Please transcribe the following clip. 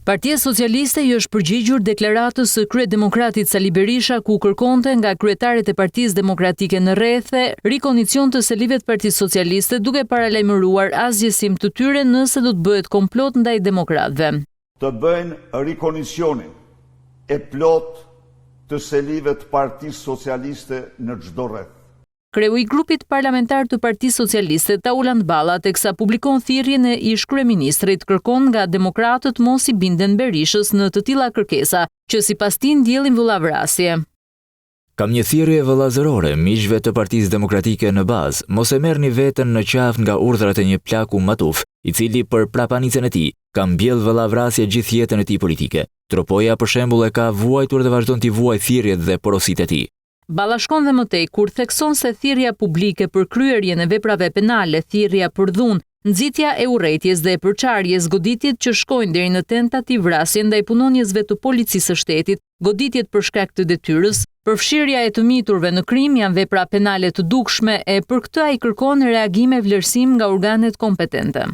Partia Socialiste i është përgjigjur deklaratës së kryedemokratit Sali Berisha ku kërkonte nga kryetaret e Partisë Demokratike në rrethe rikondicion të selive të Partisë Socialiste duke paralajmëruar asgjësim të tyre nëse do të bëhet komplot ndaj demokratëve. Të bëjnë rikondicionin e plot të selive të Partisë Socialiste në çdo rreth. Kreu i grupit parlamentar të Partisë Socialiste Tauland Balla teksa publikon thirrjen e ish kryeministrit kërkon nga demokratët mos i binden Berishës në të tilla kërkesa që sipas tij ndjellin vëllavrasje. Kam një thirrje vëllazërore miqve të Partisë Demokratike në bazë, mos e merrni veten në qafë nga urdhrat e një plaku matuf, i cili për prapanicën e tij ka mbjellë vëllavrasje gjithë jetën e tij politike. Tropoja për shembull e ka vuajtur dhe vazhdon t'i vuajë thirrjet dhe porositë e tij. Balla shkon dhe mëtej kur thekson se thirrja publike për kryerjen e veprave penale, thirrja për dhunë, nxitja e urrëties dhe e përçarjes, goditjet që shkojnë deri në tentativë vrasje ndaj punonjësve të policisë së shtetit, goditjet për shkak të detyrës, përfshirja e të miturve në krim janë vepra penale të dukshme e për këtë ai kërkon reagim e vlerësim nga organet kompetente.